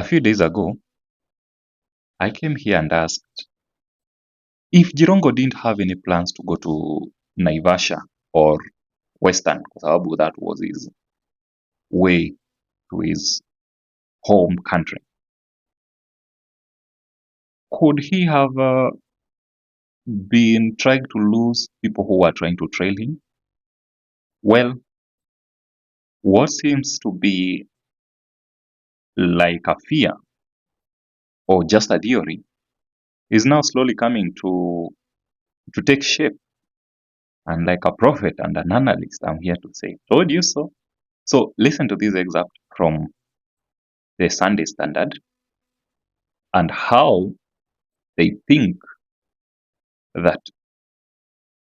A few days ago, I came here and asked if Jirongo didn't have any plans to go to Naivasha or Western, kwa sababu that was his way to his home country. Could he have been trying to lose people who were trying to trail him? Well, what seems to be like a fear or just a theory is now slowly coming to take shape. And like a prophet and an analyst, I'm here to say, told you so. So listen to this excerpt from the Sunday Standard and how they think that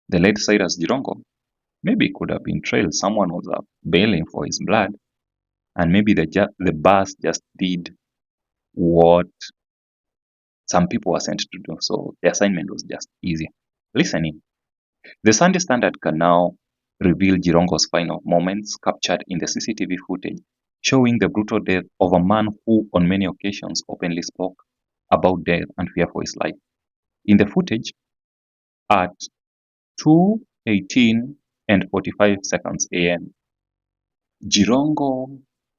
the late Cyrus Jirongo maybe could have been trailed. Someone was bailing for his blood, and maybe the bus just did what some people were sent to do. So the assignment was just easy. Listen in. The Sunday Standard can now reveal Jirongo's final moments captured in the CCTV footage showing the brutal death of a man who on many occasions openly spoke about death and fear for his life. In the footage, at 2:18 and 45 seconds AM,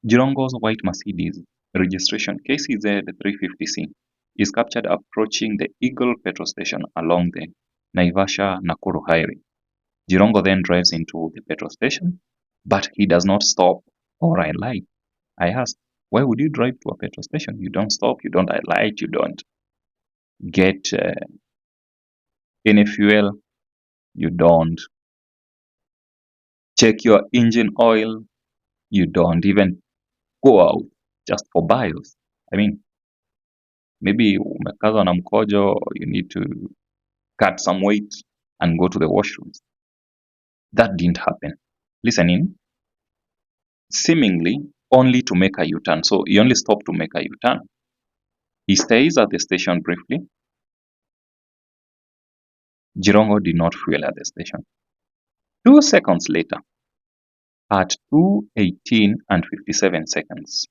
Jirongo's white Mercedes, registration KCZ 350C, is captured approaching the Eagle petrol station along the Naivasha-Nakuru Highway. Jirongo then drives into the petrol station, but he does not stop or alight. I asked, why would you drive to a petrol station? You don't stop, you don't alight, you don't get any fuel, you don't check your engine oil, you don't even go out just for bios. I mean, maybe umekazwa na mkojo, you need to cut some weight and go to the washrooms. That didn't happen. Listen in. Seemingly only to make a U-turn. So he only stopped to make a U-turn. He stays at the station briefly. Jirongo did not fuel at the station. 2 seconds later, at 2:18 and 57 seconds,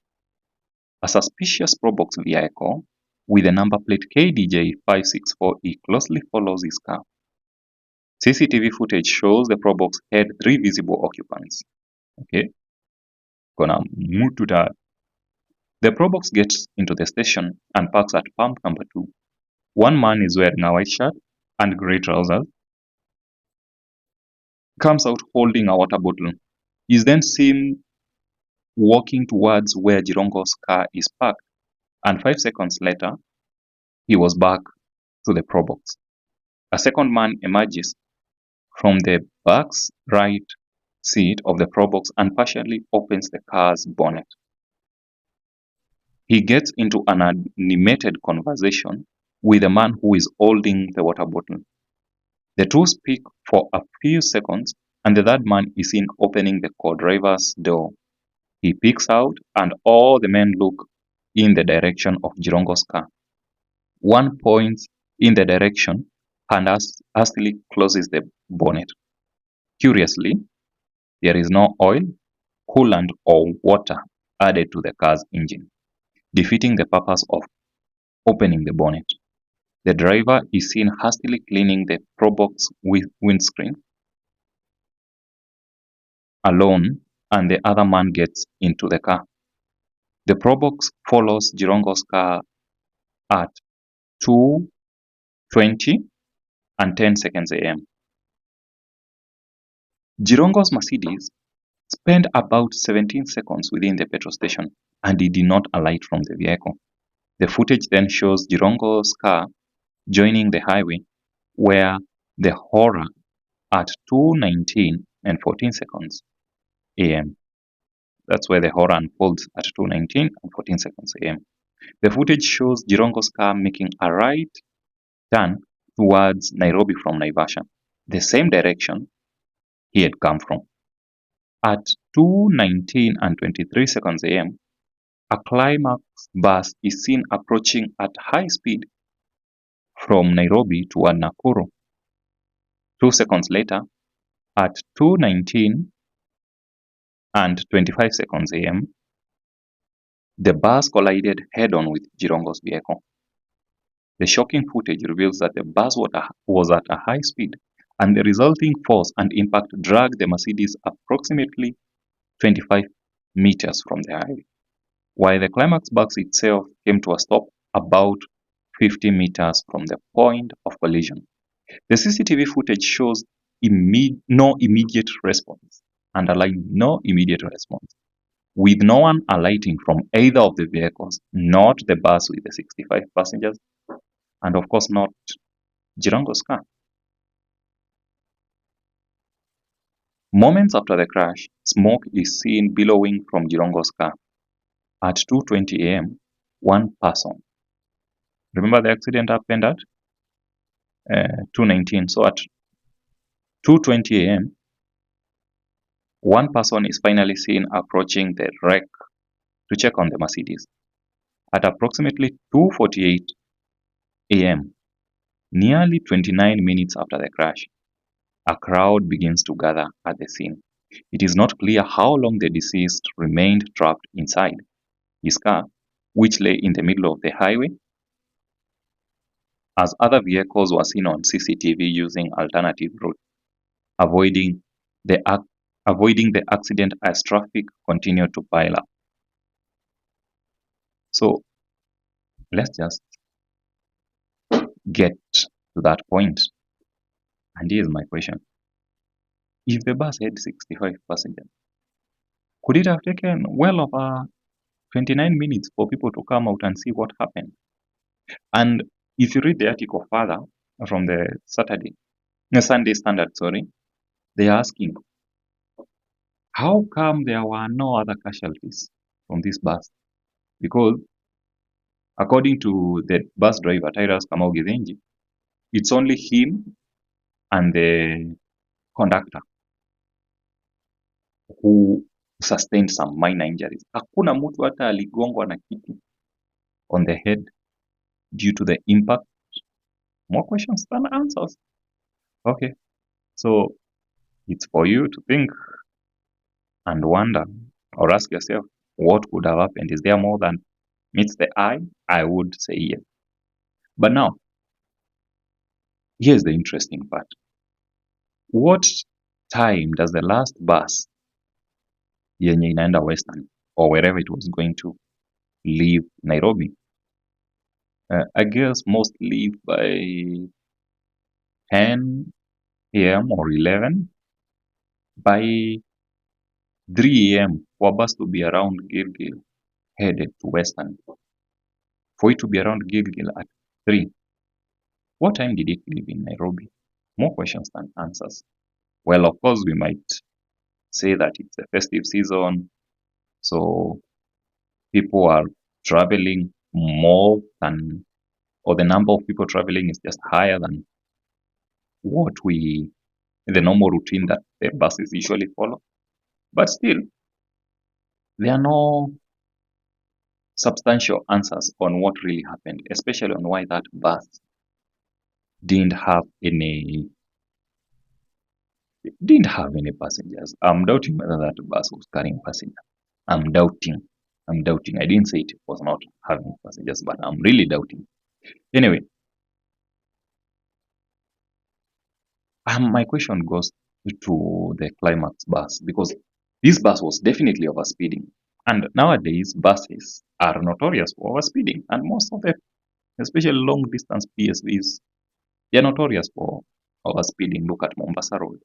a suspicious Probox vehicle with the number plate KDJ 564E closely follows his car. CCTV footage shows the Probox had 3 visible occupants. Okay. The Probox gets into the station and parks at pump number 2. One man is wearing a white shirt and grey trousers, comes out holding a water bottle. He is then seen walking towards where Jirongo's car is parked, and 5 seconds later, he was back to the Probox. A second man emerges from the back's right seat of the Probox and partially opens the car's bonnet. He gets into an animated conversation with the man who is holding the water bottle. The two speak for a few seconds, and the third man is seen opening the co-driver's door. He peeks out, and all the men look in the direction of Jirongo's car. One points in the direction and hastily closes the bonnet. Curiously, there is no oil, coolant, or water added to the car's engine, defeating the purpose of opening the bonnet. The driver is seen hastily cleaning the Probox windscreen alone, and the other man gets into the car. The Probox follows Jirongo's car at 2:20 and 10 seconds AM. Jirongo's Mercedes spent about 17 seconds within the petrol station, and he did not alight from the vehicle. The footage then shows Jirongo's car joining the highway, where the horror at 2:19 and 14 seconds AM. That's where the horror unfolds at 2:19 and 14 seconds AM. The footage shows Jirongo's car making a right turn towards Nairobi from Naivasha, the same direction he had come from. At 2:19 and 23 seconds AM, a Climax bus is seen approaching at high speed from Nairobi toward Nakuru. 2 seconds later, at 2:19 and 25 seconds AM, The bus collided head-on with Jirongo's vehicle. The shocking footage reveals that the bus was at a high speed, and the resulting force and impact dragged the Mercedes approximately 25 meters from the highway, while the Climax bus itself came to a stop about 50 meters from the point of collision. The CCTV footage shows no immediate response, underline no immediate response, with no one alighting from either of the vehicles, not the bus with the 65 passengers, and of course not Jirongo's car. Moments after the crash, smoke is seen billowing from Jirongo's car. At 2:20 a.m., one person, remember the accident happened at 2:19, so at 2:20 a.m., one person is finally seen approaching the wreck to check on the Mercedes. At approximately 2:48 a.m., nearly 29 minutes after the crash, a crowd begins to gather at the scene. It is not clear how long the deceased remained trapped inside his car, which lay in the middle of the highway, as other vehicles were seen on CCTV using alternative routes, avoiding the accident as traffic continued to pile up. So let's just get to that point. And here's my question. If the bus had 65 passengers, could it have taken well over 29 minutes for people to come out and see what happened? And if you read the article further from the Sunday Standard, they're asking, how come there were no other casualties from this bus? Because according to the bus driver, Cyrus Jirongo, it's only him and the conductor who sustained some minor injuries. Hakuna mtu hata aligongwa na kitu on the head due to the impact. More questions than answers. Okay, so it's for you to think and wonder or ask yourself, what could have happened? Is there more than meets the eye? I would say yes. But now, here's the interesting part. What time does the last bus yenye inaenda Western or wherever it was going to leave Nairobi? I guess most leave by 10 a.m. or 11. By 3 a.m. for a bus to be around Gilgil headed to Western. For it to be around Gilgil at 3. What time did it leave in Nairobi? More questions than answers. Well, of course, we might say that it's a festive season, so people are traveling more than, or the number of people traveling is just higher than the normal routine that the buses usually follow. But still, there are no substantial answers on what really happened, especially on why that bus didn't have any passengers. I'm doubting whether that bus was carrying passengers. I'm doubting. I didn't say it was not having passengers, but I'm really doubting. Anyway, my question goes to the Climax bus, because this bus was definitely overspeeding. And nowadays, buses are notorious for overspeeding. And most of them, especially long distance PSVs, they're notorious for overspeeding. Look at Mombasa Road,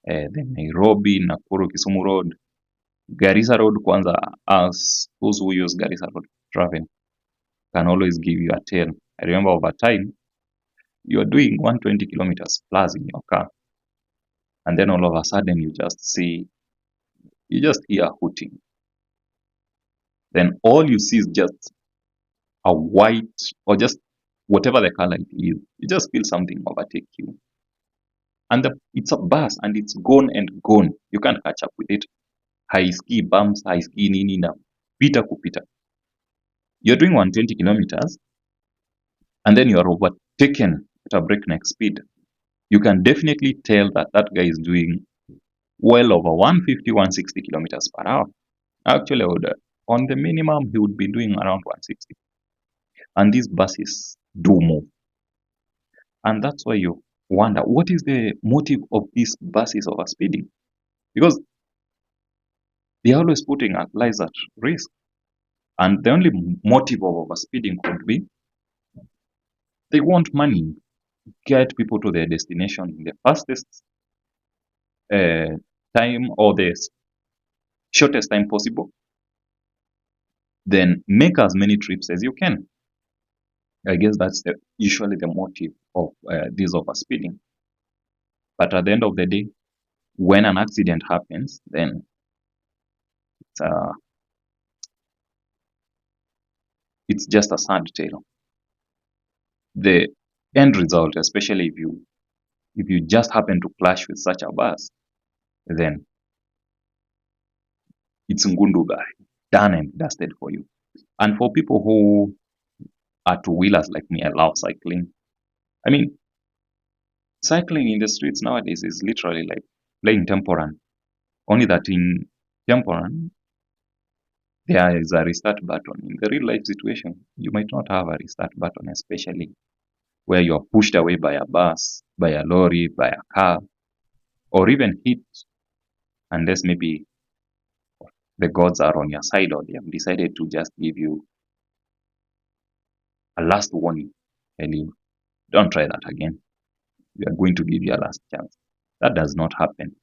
the Nairobi-Nakuru Kisumu Road, Garissa Road. Kwanza, as those who use Garissa Road travel can always give you a tale. I remember over time, you're doing 120 kilometers plus in your car, and then all of a sudden you just hear hooting. Then all you see is just a white, or just whatever the color it is, you just feel something overtake you. And it's a bus and it's gone and gone. You can't catch up with it. High ski bumps, high ski nini na pita kupita. You're doing 120 kilometers and then you are overtaken at a breakneck speed. You can definitely tell that that guy is doing well over 150, 160 kilometers per hour. Actually, I would On the minimum, he would be doing around 160. And these buses do move. And that's why you wonder, what is the motive of these buses overspeeding? Because they are always putting our lives at risk. And the only motive of overspeeding could be they want money, get people to their destination in the fastest time or the shortest time possible, then make as many trips as you can. I guess that's usually the motive of this overspeeding. But at the end of the day, when an accident happens, then uh, it's just a sad tale. The end result, especially if you just happen to clash with such a bus, then it's ngunduga, done and dusted for you. And for people who are two-wheelers like me, I love cycling. I mean, cycling in the streets nowadays is literally like playing temple run. Only that in temple run, there is a restart button. In the real life situation, you might not have a restart button, especially where you are pushed away by a bus, by a lorry, by a car, or even hit, unless maybe the gods are on your side or they have decided to just give you a last warning. And you don't try that again. We are going to give you a last chance. That does not happen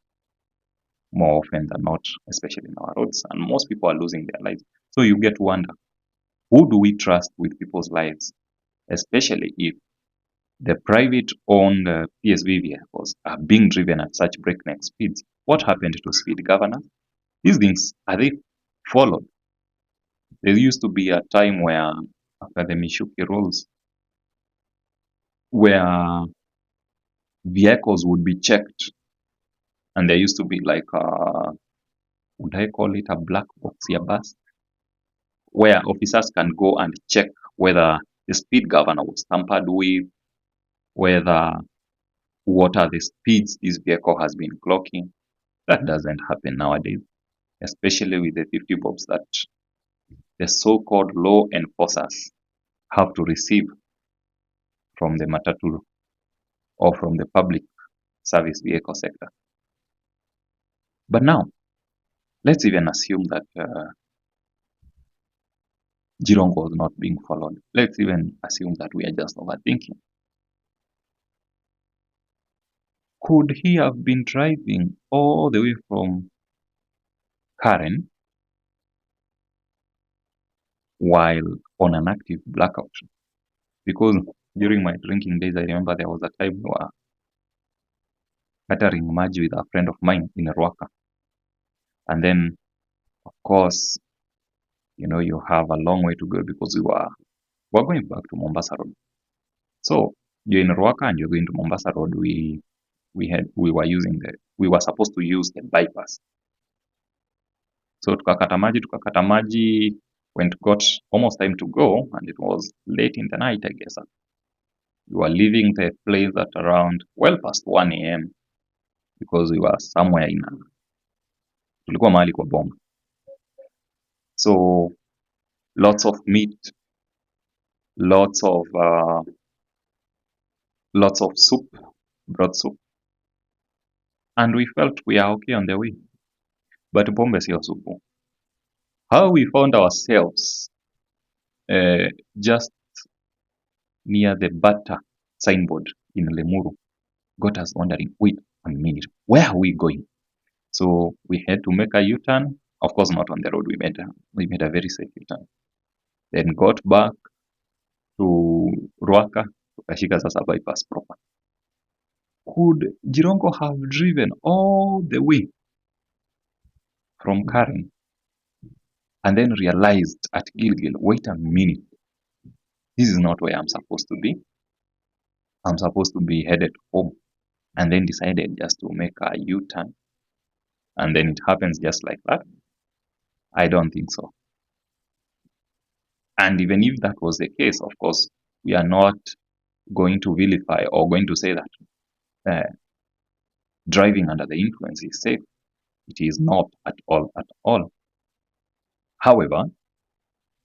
more often than not, especially in our roads, and most people are losing their lives. So you get to wonder, who do we trust with people's lives, especially if the private owned PSV vehicles are being driven at such breakneck speeds? What happened to speed governors? These things, are they followed? There used to be a time where, after the Mishuki rules, where vehicles would be checked, and there used to be like would I call it a black box here bus, where officers can go and check whether the speed governor was tampered with, whether what are the speeds this vehicle has been clocking. That doesn't happen nowadays, especially with the 50 bobs that the so-called law enforcers have to receive from the matatu or from the public service vehicle sector. But now, let's even assume that Jirongo was not being followed. Let's even assume that we are just overthinking. Could he have been driving all the way from Karen while on an active blackout? Because during my drinking days, I remember there was a time we were catering Maji with a friend of mine in Ruaka. And then, of course, you have a long way to go because we're going back to Mombasa Road. So you're in Ruaka and you're going to Mombasa Road. We were supposed to use the bypass. So tukakata maji, got almost time to go, and it was late in the night, I guess. We were leaving the place at around well past 1 a.m. because we were somewhere tulikuwa mahali kwa bomba. So lots of meat, lots of soup, broad soup, and we felt we are okay on the way. But pombe sio supu. How we found ourselves just near the Bata signboard in Lemuru got us wondering, wait a minute, where are we going? So we had to make a U-turn. Of course, not on the road. We made a very safe U-turn. Then got back to Ruaka, tukashika sasa bypass proper. Could Jirongo have driven all the way from Karen and then realized at Gilgil, wait a minute, this is not where I'm supposed to be. I'm supposed to be headed home, and then decided just to make a U-turn, and then it happens just like that? I don't think so. And even if that was the case, of course, we are not going to vilify or going to say that driving under the influence is safe. It is not at all, at all. However,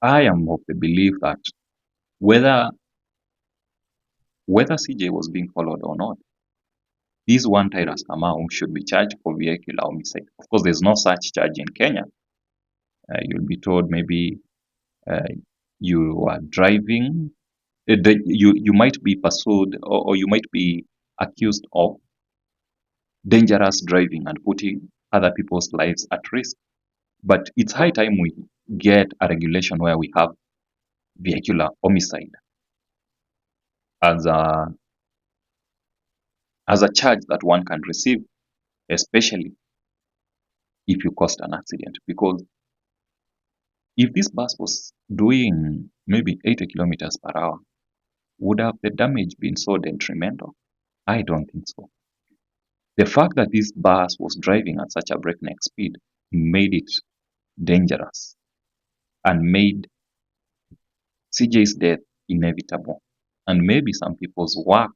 I am of the belief that whether CJ was being followed or not, this one Cyrus Kamau should be charged for vehicular homicide. Of course, there's no such charge in Kenya. You'll be told maybe uh, you are driving, you might be pursued, or you might be accused of dangerous driving and putting other people's lives at risk. But it's high time we get a regulation where we have vehicular homicide as a charge that one can receive, especially if you caused an accident. Because if this bus was doing maybe 80 kilometers per hour, would have the damage been so detrimental? I don't think so. The fact that this bus was driving at such a breakneck speed made it dangerous and made CJ's death inevitable. And maybe some people's work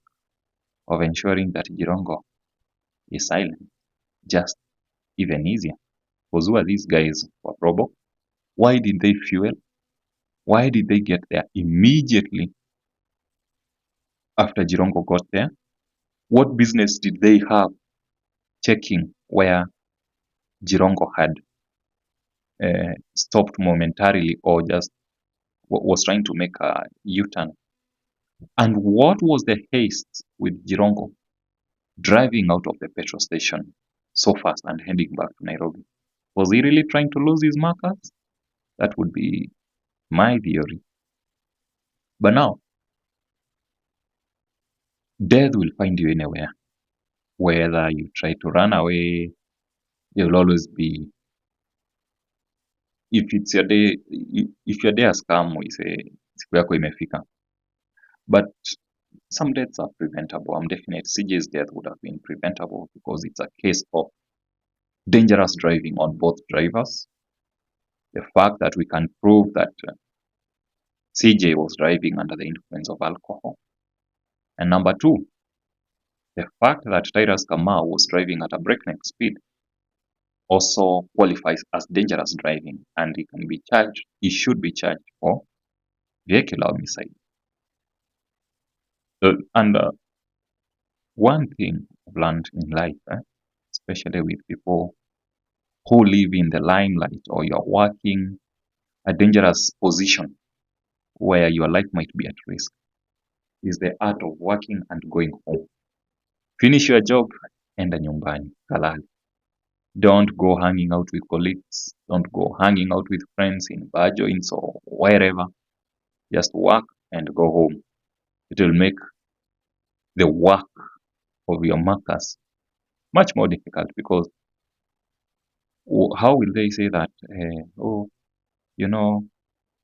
of ensuring that Jirongo is silent just even easier. Because who are these guys for Robo? Why did they fuel? Why did they get there immediately after Jirongo got there? What business did they have checking where Jirongo had stopped momentarily or just was trying to make a U-turn? And what was the haste with Jirongo driving out of the petrol station so fast and heading back to Nairobi? Was he really trying to lose his markers? That would be my theory. But now, death will find you anywhere. Whether you try to run away, you'll always be. If it's your day, if your day has come, we say siku yako imefika. But some deaths are preventable. I'm definite CJ's death would have been preventable because it's a case of dangerous driving on both drivers. The fact that we can prove that CJ was driving under the influence of alcohol. And number two, the fact that Cyrus Kamau was driving at a breakneck speed also qualifies as dangerous driving, and he should be charged for vehicular homicide. And one thing I've learned in life, especially with people who live in the limelight or you're working a dangerous position where your life might be at risk, is the art of working and going home. Finish your job, enda nyumbani, kalale. Don't go hanging out with colleagues. Don't go hanging out with friends in bar joints or wherever. Just work and go home. It will make the work of your markers much more difficult because how will they say that, oh, you know,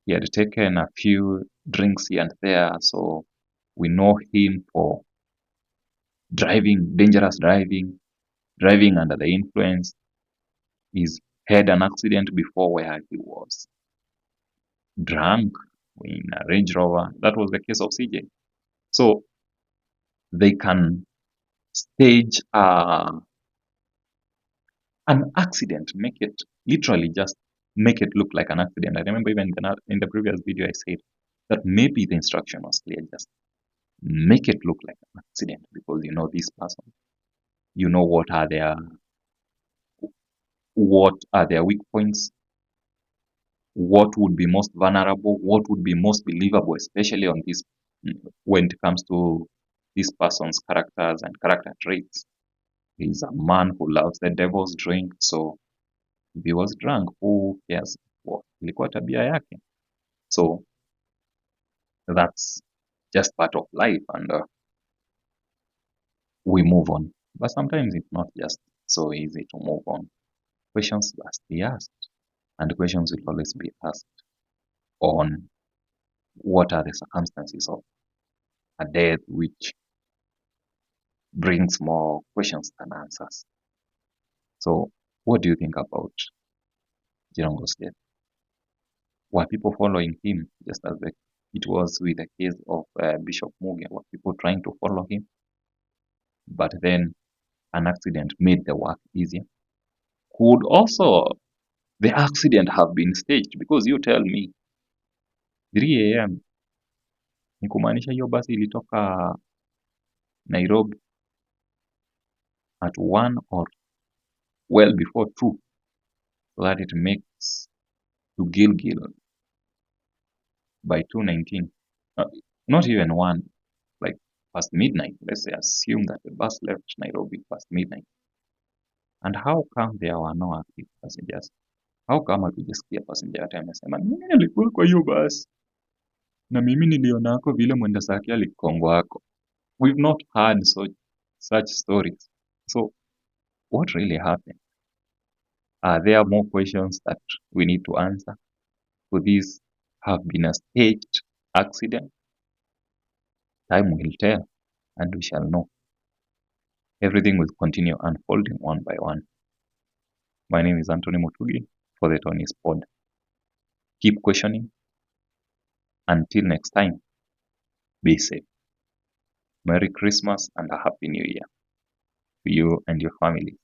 he had taken a few drinks here and there, so we know him for driving, dangerous driving, driving under the influence. He's had an accident before where he was drunk in a Range Rover. That was the case of CJ. So they can stage an accident, make it literally just make it look like an accident. I remember even in the previous video I said that maybe the instruction was clear, just make it look like an accident because you know this person, you know what are their weak points, what would be most vulnerable, what would be most believable, especially on this when it comes to this person's characters and character traits. He's a man who loves the devil's drink, so if he was drunk, who cares? Ilikuwa tabia yake. So that's just part of life, and we move on. But sometimes it's not just so easy to move on. Questions must be asked, and questions will always be asked on what are the circumstances of a death, which brings more questions than answers. So, what do you think about Jirongo's death? Were people following him just as it was with the case of Bishop Muge? Were people trying to follow him? But then an accident made the work easier. Could also the accident have been staged? Because you tell me 3 a.m. ni kumaanisha hiyo basi ilitoka Nairobi at 1 or well before 2, so that it makes to Gilgil by 2:19. Not even 1, like past midnight. Let's say, assume that the bus left Nairobi past midnight. And how come there were no active passengers? How come hatujasikia passenger yote amesema mimi nilikuwa kwa hiyo bus na mimi nilionako vile mwenda saki alikongwako? We've not heard such stories. So what really happened? Are there more questions that we need to answer? Could this have been a staged accident? Time will tell, and we shall know. Everything will continue unfolding one by one. My name is Anthony Mutugi for the Tony's Pod. Keep questioning. Until next time, be safe. Merry Christmas and a Happy New Year to you and your family.